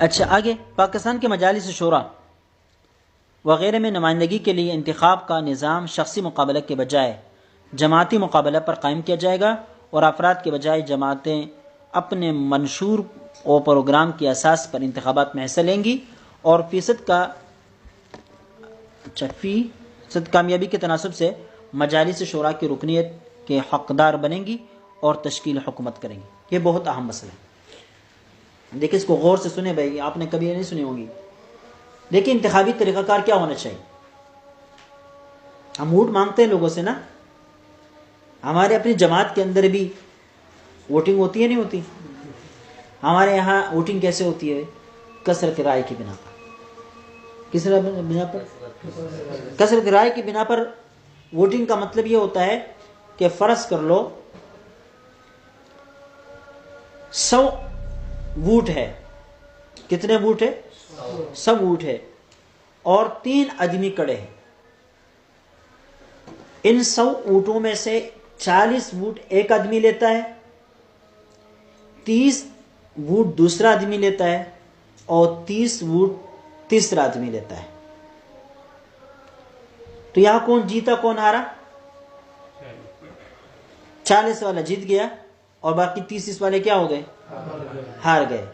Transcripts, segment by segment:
اچھا آگے، پاکستان کے مجالس شورا وغیرہ میں نمائندگی کے لیے انتخاب کا نظام شخصی مقابلہ کے بجائے جماعتی مقابلہ پر قائم کیا جائے گا، اور افراد کے بجائے جماعتیں اپنے منشور و پروگرام کی اساس پر انتخابات میں حصہ لیں گی، اور فیصد کامیابی کے تناسب سے مجالس شورا کی رکنیت کے حقدار بنیں گی اور تشکیل حکومت کریں گی۔ یہ بہت اہم مسئلہ ہے، دیکھیں اس کو غور سے سنیں بھائی، آپ نے کبھی نہیں سنی ہوگی۔ دیکھیں انتخابی طریقہ کار کیا ہونا چاہیے۔ ہم ووٹ مانگتے ہیں لوگوں سے نا، ہمارے اپنی جماعت کے اندر بھی ووٹنگ ہوتی ہے نہیں ہوتی؟ ہمارے یہاں ووٹنگ کیسے ہوتی ہے؟ کثرت رائے کی بنا پر۔ کس بنا پر؟ کثرت رائے کی بنا پر ووٹنگ کا مطلب یہ ہوتا ہے کہ فرض کر لو 100 ووٹ ہے، کتنے ووٹ ہے؟ 100 ووٹ ہے، اور 3 آدمی کڑے ہیں۔ ان 100 ووٹوں میں سے 40 ووٹ ایک آدمی لیتا ہے، 30 ووٹ دوسرا آدمی لیتا ہے، اور 30 ووٹ تیسرا آدمی لیتا ہے۔ تو یہاں کون جیتا کون ہارا؟ 40 والا جیت گیا، اور باقی 30 والے کیا ہو گئے؟ ہار گئے۔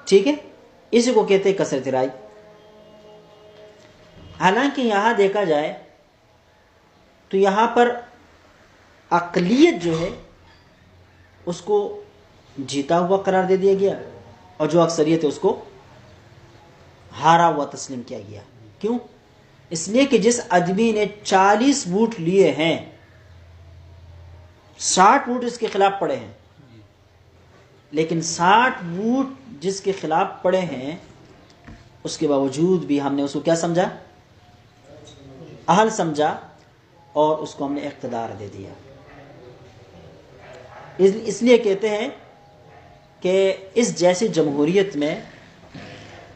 ٹھیک ہے، اسی کو کہتے ہیں کثرت رائے۔ حالانکہ یہاں دیکھا جائے تو یہاں پر اقلیت جو ہے اس کو جیتا ہوا قرار دے دیا گیا، اور جو اکثریت ہے اس کو ہارا ہوا تسلیم کیا گیا۔ کیوں؟ اس لیے کہ جس آدمی نے 40 ووٹ لیے ہیں، 60 ووٹ اس کے خلاف پڑے ہیں، لیکن 60 ووٹ جس کے خلاف پڑے ہیں اس کے باوجود بھی ہم نے اس کو کیا سمجھا؟ اہل سمجھا، اور اس کو ہم نے اقتدار دے دیا۔ اس لیے کہتے ہیں کہ اس جیسی جمہوریت میں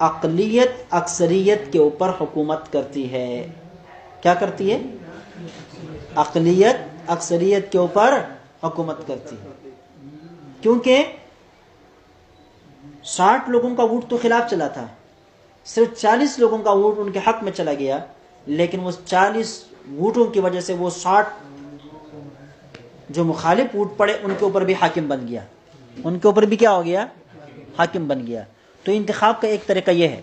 اقلیت اکثریت کے اوپر حکومت کرتی ہے۔ کیا کرتی ہے؟ اقلیت اکثریت کے اوپر حکومت کرتی ہے، کیونکہ 60 لوگوں کا ووٹ تو خلاف چلا تھا، صرف 40 لوگوں کا ووٹ ان کے حق میں چلا گیا، لیکن وہ 40 ووٹوں کی وجہ سے وہ 60 جو مخالف ووٹ پڑے ان کے اوپر بھی حاکم بن گیا، ان کے اوپر بھی کیا ہو گیا؟ حاکم بن گیا۔ تو انتخاب کا ایک طریقہ یہ ہے،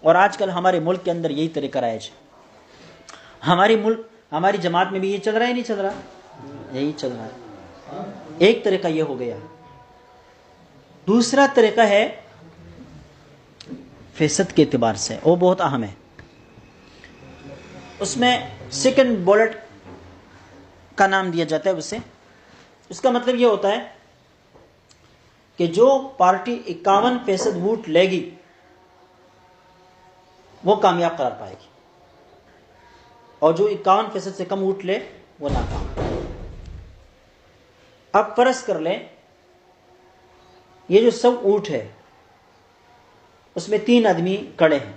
اور آج کل ہمارے ملک کے اندر یہی طریقہ رائج ہے۔ ہماری جماعت میں بھی یہ چل رہا ہے نہیں چل رہا؟ یہی چل رہا ہے۔ ایک طریقہ یہ ہو گیا۔ دوسرا طریقہ ہے فیصد کے اعتبار سے، وہ بہت اہم ہے۔ اس میں سیکنڈ بولٹ کا نام دیا جاتا ہے اسے۔ اس کا مطلب یہ ہوتا ہے کہ جو پارٹی 51% ووٹ لے گی وہ کامیاب قرار پائے گی، اور جو 51% سے کم ووٹ لے وہ ناکام۔ اب فرض کر لیں یہ جو 100 ووٹ ہے اس میں 3 آدمی کڑے ہیں،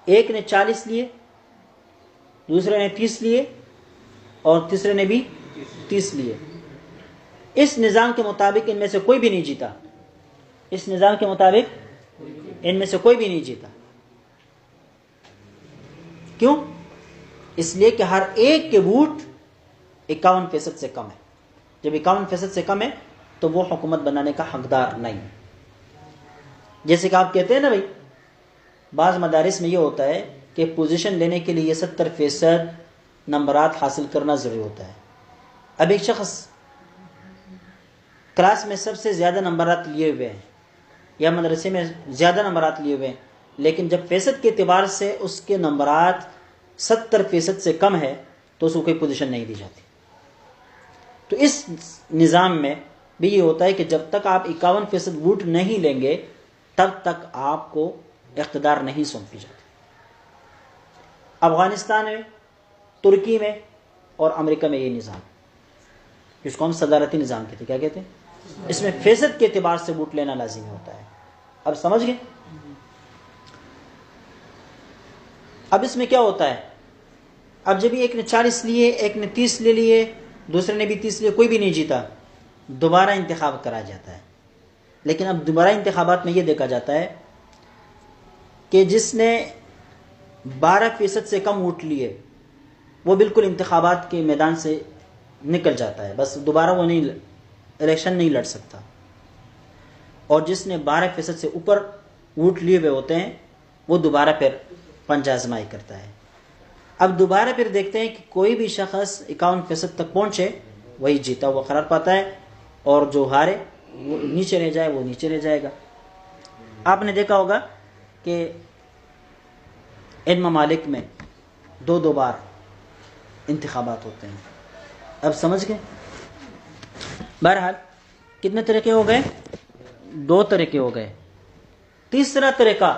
ایک نے 40 لیے، دوسرے نے 30 لیے، اور تیسرے نے بھی 30 لیے۔ اس نظام کے مطابق ان میں سے کوئی بھی نہیں جیتا، اس نظام کے مطابق ان میں سے کوئی بھی نہیں جیتا۔ کیوں؟ اس لیے کہ ہر ایک کے ووٹ 51% سے کم ہے۔ جب 51% سے کم ہے تو وہ حکومت بنانے کا حقدار نہیں۔ جیسے کہ آپ کہتے ہیں نا بھائی، بعض مدارس میں یہ ہوتا ہے کہ پوزیشن لینے کے لیے 70% نمبرات حاصل کرنا ضروری ہوتا ہے۔ اب ایک شخص کلاس میں سب سے زیادہ نمبرات لیے ہوئے ہیں، یا مدرسے میں زیادہ نمبرات لیے ہوئے ہیں، لیکن جب فیصد کے اعتبار سے اس کے نمبرات 70% سے کم ہے تو اس کو کوئی پوزیشن نہیں دی جاتی۔ تو اس نظام میں بھی یہ ہوتا ہے کہ جب تک آپ 51% ووٹ نہیں لیں گے تب تک آپ کو اقتدار نہیں سونپی جاتی۔ افغانستان میں، ترکی میں اور امریکہ میں یہ نظام، جس کو ہم صدارتی نظام کہتے ہیں، کیا کہتے ہیں؟ اس میں فیصد کے اعتبار سے ووٹ لینا لازمی ہوتا ہے۔ اب سمجھ گئے؟ اب اس میں کیا ہوتا ہے؟ اب جب ایک نے 40 لیے، ایک نے 30 لے لیے، دوسرے نے بھی 30 لیے، کوئی بھی نہیں جیتا، دوبارہ انتخاب کرا جاتا ہے۔ لیکن اب دوبارہ انتخابات میں یہ دیکھا جاتا ہے کہ جس نے 12% سے کم ووٹ لیے وہ بالکل انتخابات کے میدان سے نکل جاتا ہے، بس دوبارہ وہ الیکشن نہیں لڑ سکتا، اور جس نے 12% سے اوپر ووٹ لیے ہوئے ہوتے ہیں وہ دوبارہ پھر پنجہ آزمائی کرتا ہے۔ اب دوبارہ پھر دیکھتے ہیں کہ کوئی بھی شخص 51% تک پہنچے وہی جیتا ہوا قرار پاتا ہے، اور جو ہارے وہ نیچے رہ جائے وہ نیچے رہ جائے گا۔ آپ نے دیکھا ہوگا کہ ان ممالک میں 2 بار انتخابات ہوتے ہیں۔ اب سمجھ گئے؟ بہرحال کتنے طریقے ہو گئے؟ 2 طریقے ہو گئے۔ تیسرا طریقہ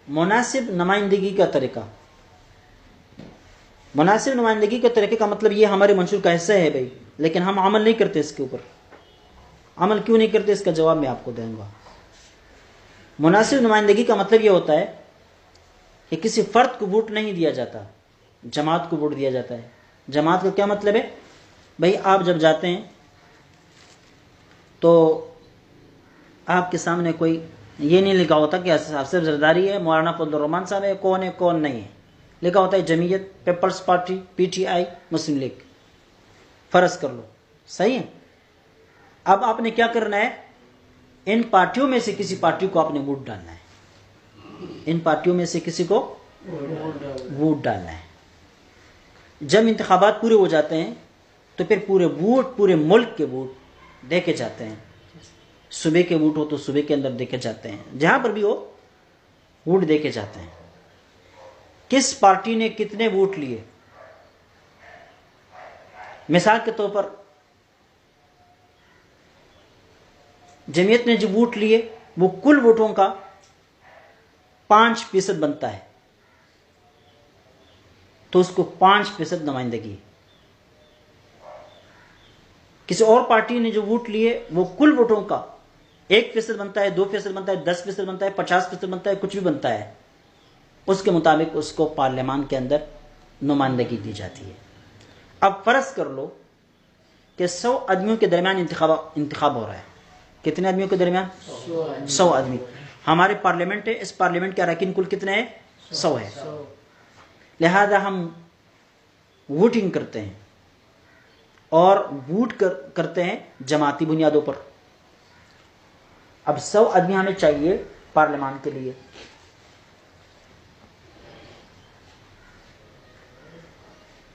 مناسب نمائندگی کا طریقہ۔ مناسب نمائندگی کے طریقے کا مطلب یہ ہمارے منشور کا حصہ ہے بھائی، لیکن ہم عمل نہیں کرتے اس کے اوپر۔ عمل کیوں نہیں کرتے اس کا جواب میں آپ کو دوں گا۔ مناسب نمائندگی کا مطلب یہ ہوتا ہے کہ کسی فرد کو ووٹ نہیں دیا جاتا، جماعت کو ووٹ دیا جاتا ہے۔ جماعت کا کیا مطلب ہے؟ بھائی آپ جب جاتے ہیں تو آپ کے سامنے کوئی یہ نہیں لکھا ہوتا کہ افسر زرداری ہے، مولانا فضل الرحمان صاحب ہے، کون نہیں ہے، لکھا ہوتا ہے Jamiat, Peoples Party, P T I, Muslim League, فرض کر لو، صحیح ہے۔ اب آپ نے کیا کرنا ہے؟ ان پارٹیوں میں سے کسی پارٹی کو آپ نے ووٹ ڈالنا ہے، ان پارٹیوں میں سے کسی کو ووٹ ڈالنا ہے۔ جب انتخابات پورے ہو جاتے ہیں تو پھر پورے ملک کے ووٹ دیکھے جاتے ہیں۔ صوبے کے ووٹ ہو تو صوبے کے اندر دیکھے جاتے ہیں، جہاں پر بھی ہو ووٹ دیکھے جاتے ہیں۔ کس پارٹی نے کتنے ووٹ لیے؟ مثال کے طور پر جمعیت نے جو ووٹ لیے وہ کل ووٹوں کا 5% بنتا ہے، تو اس کو 5% نمائندگی۔ کسی اور پارٹی نے جو ووٹ لیے وہ کل ووٹوں کا 1% بنتا ہے، 2% بنتا ہے، 10% بنتا ہے، 50% بنتا ہے، کچھ بھی بنتا ہے، اس کے مطابق اس کو پارلیمان کے اندر نمائندگی دی جاتی ہے۔ اب فرض کر لو کہ 100 آدمیوں کے درمیان انتخاب ہو رہا ہے۔ کتنے آدمیوں کے درمیان؟ 100 آدمی۔ ہمارے پارلیمنٹ ہے، اس پارلیمنٹ کے اراکین کل کتنے ہیں؟ 100 ہے۔ لہذا ہم ووٹنگ کرتے ہیں اور ووٹ کرتے ہیں جماعتی بنیادوں پر۔ اب 100 آدمی ہمیں چاہیے پارلیمان کے لیے۔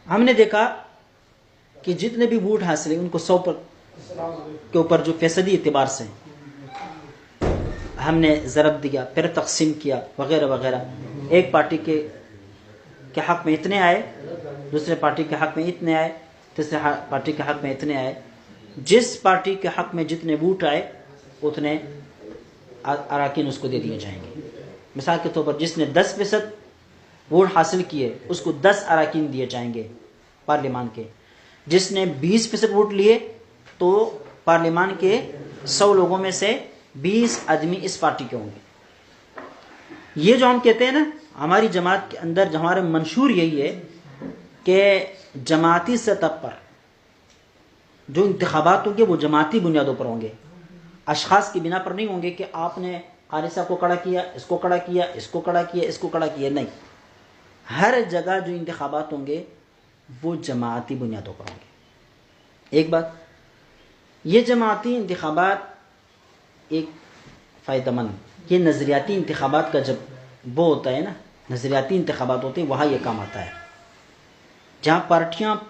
ہم نے دیکھا کہ جتنے بھی ووٹ حاصل ہیں ان کو 100 کے اوپر جو فیصدی اعتبار سے ہم نے ضرب دیا، پھر تقسیم کیا وغیرہ وغیرہ۔ ایک پارٹی کے حق میں اتنے آئے، دوسرے پارٹی کے حق میں اتنے آئے، تیسرے پارٹی کے حق میں اتنے آئے۔ جس پارٹی کے حق میں جتنے ووٹ آئے اتنے اراکین اس کو دے دیے جائیں گے۔ مثال کے طور پر جس نے 10% ووٹ حاصل کیے اس کو 10 اراکین دیے جائیں گے پارلیمان کے۔ جس نے 20% ووٹ لیے تو پارلیمان کے 100 لوگوں میں سے 20 آدمی اس پارٹی کے ہوں گے۔ یہ جو ہم کہتے ہیں نا ہماری جماعت کے اندر ہمارا منشور یہی ہے کہ جماعتی سطح پر جو انتخابات ہوں گے وہ جماعتی بنیادوں پر ہوں گے، اشخاص کی بنا پر نہیں ہوں گے کہ آپ نے قاری صاحب کو کھڑا کیا، اس کو کھڑا کیا، اس کو کھڑا کیا، اس کو کھڑا کیا، نہیں۔ ہر جگہ جو انتخابات ہوں گے وہ جماعتی بنیادوں پر ہوں گے۔ ایک بات یہ جماعتی انتخابات ایک فائدہ مند، یہ نظریاتی انتخابات کا جب وہ ہوتا ہے نا، نظریاتی انتخابات ہوتے ہیں وہاں یہ کام آتا ہے، جہاں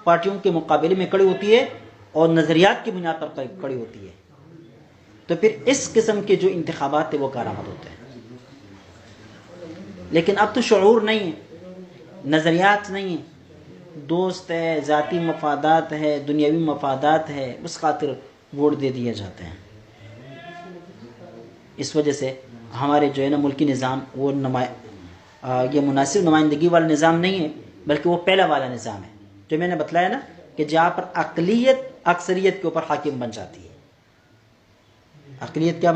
پارٹیوں کے مقابلے میں کھڑی ہوتی ہے اور نظریات کی بنیاد پر کھڑی ہوتی ہے، تو پھر اس قسم کے جو انتخابات ہیں وہ کارآمد ہوتے ہیں۔ لیکن اب تو شعور نہیں ہے، نظریات نہیں ہیں، دوست ہے، ذاتی مفادات ہے، دنیاوی مفادات ہے، اس خاطر ووٹ دے دیے جاتے ہیں۔ اس وجہ سے ہمارے جو ہے نا ملکی نظام وہ یہ مناسب نمائندگی والا نظام نہیں ہے، بلکہ وہ پہلا والا نظام ہے جو میں نے بتلایا نا کہ جہاں پر اقلیت اکثریت کے اوپر حاکم بن جاتی ہے۔ اقلیت کیا بن